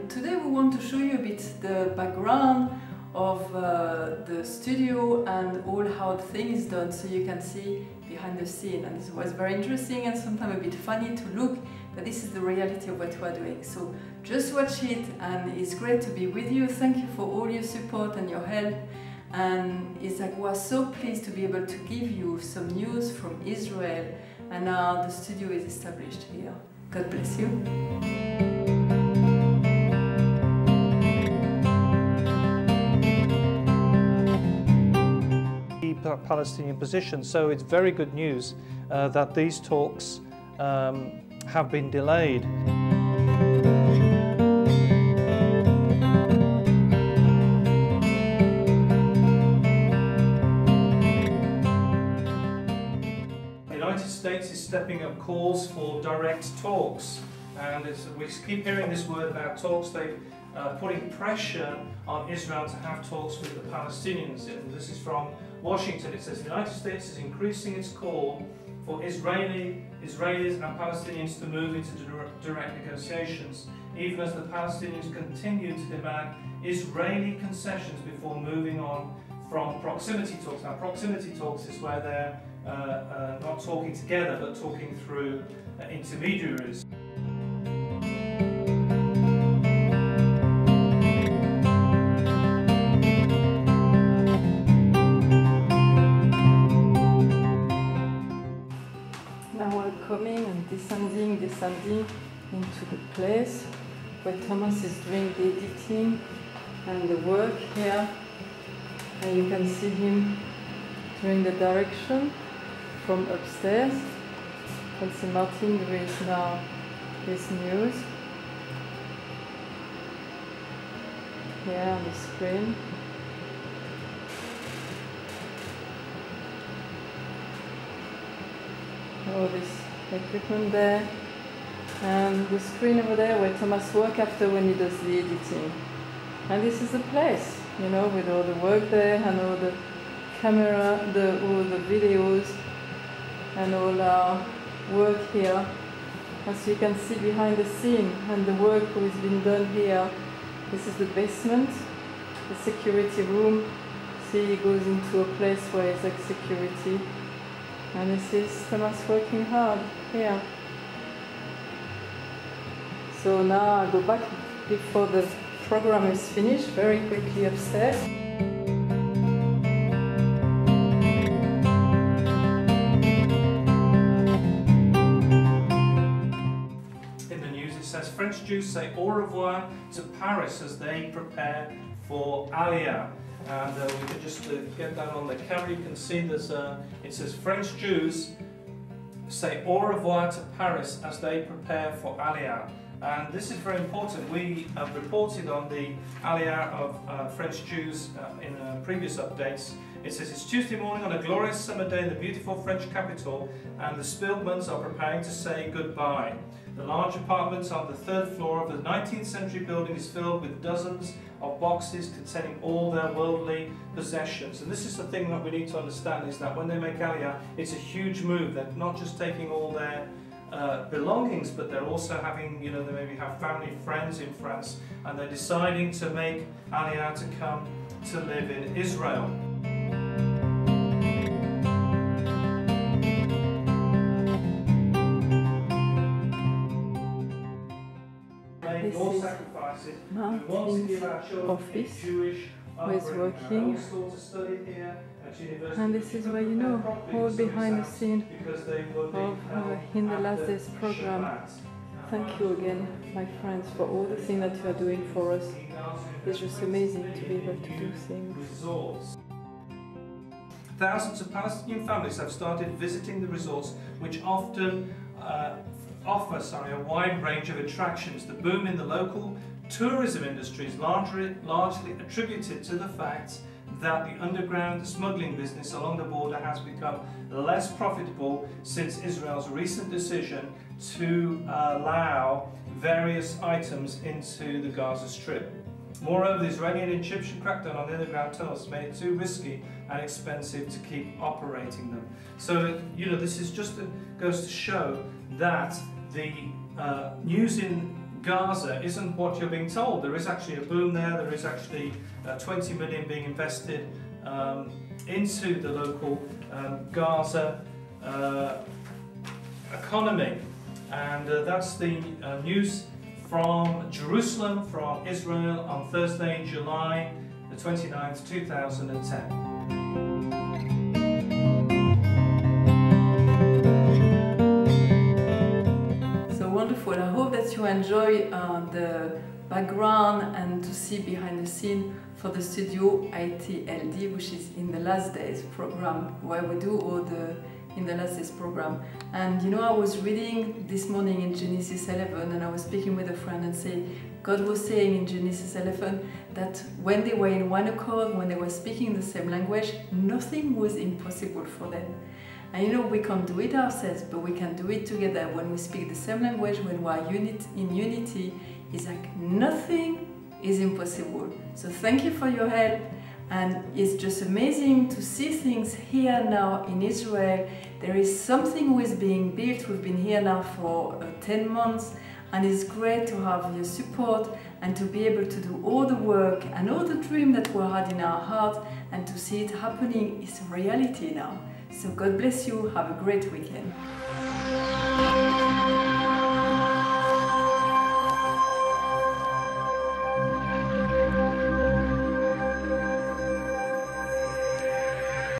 Today we want to show you a bit the background of the studio and all how the thing is done, so you can see behind the scene. And it was very interesting and sometimes a bit funny to look, but this is the reality of what we are doing. So just watch it, and it's great to be with you. Thank you for all your support and your help. And it's like we are so pleased to be able to give you some news from Israel, and now the studio is established here. God bless you. Palestinian position, so it's very good news that these talks have been delayed. The United States is stepping up calls for direct talks, and we keep hearing this word about talks. They're putting pressure on Israel to have talks with the Palestinians. And this is from Washington. It says the United States is increasing its call for Israelis and Palestinians to move into direct negotiations, even as the Palestinians continue to demand Israeli concessions before moving on from proximity talks. Now, proximity talks is where they're not talking together, but talking through intermediaries. Now we're coming and descending into the place where Thomas is doing the editing and the work here. And you can see him doing the direction from upstairs. You can see Martin doing now his news here on the screen. All this equipment there, and the screen over there where Thomas works after when he does the editing. And this is the place, you know, with all the work there and all the camera, all the videos and all our work here. As you can see behind the scene and the work that has been done here. This is the basement, the security room. See, he goes into a place where it's like security. And this is Thomas working hard here. So now I'll go back before the program is finished, very quickly upstairs. In the news it says French Jews say au revoir to Paris as they prepare for Aliyah. And we can just get that on the camera. You can see there's it says French Jews say au revoir to Paris as they prepare for Aliyah. And this is very important. We have reported on the Aliyah of French Jews in previous updates. It says it's Tuesday morning on a glorious summer day in the beautiful French capital, and the Spiegelmans are preparing to say goodbye. The large apartment on the third floor of the 19th century building is filled with dozens of boxes containing all their worldly possessions. And this is the thing that we need to understand, is that when they make Aliyah, it's a huge move. They're not just taking all their belongings, but they're also having, you know, they maybe have family, friends in France, and they're deciding to make Aliyah to come to live in Israel. This is Martin's office, where he's working. And this is where, you know, all behind the scene of In the Last Days program. Thank you again, my friends, for all the things that you are doing for us. It's just amazing to be able to do things. Thousands of Palestinian families have started visiting the resorts, which often offer a wide range of attractions. The boom in the local tourism industry is largely attributed to the fact that the underground smuggling business along the border has become less profitable since Israel's recent decision to allow various items into the Gaza Strip. Moreover, the Israeli and Egyptian crackdown on the underground tunnels made it too risky and expensive to keep operating them. So, you know, this is just goes to show that the news in Gaza isn't what you're being told. There is actually a boom there. There is actually 20 million being invested into the local Gaza economy. And that's the news from Jerusalem, from Israel on Thursday, July the 29th, 2010. Wonderful. I hope that you enjoy the background and to see behind the scene for the studio ITLD, which is in the last days program, where we do all the in the last days program. And you know, I was reading this morning in Genesis 11, and I was speaking with a friend and saying, God was saying in Genesis 11 that when they were in one accord, when they were speaking the same language, nothing was impossible for them. And you know, we can't do it ourselves, but we can do it together. When we speak the same language, when we are in unity, it's like nothing is impossible. So thank you for your help. And it's just amazing to see things here now in Israel. There is something who is being built. We've been here now for 10 months. And it's great to have your support and to be able to do all the work and all the dream that we had in our heart, and to see it happening is reality now. So God bless you. Have a great weekend.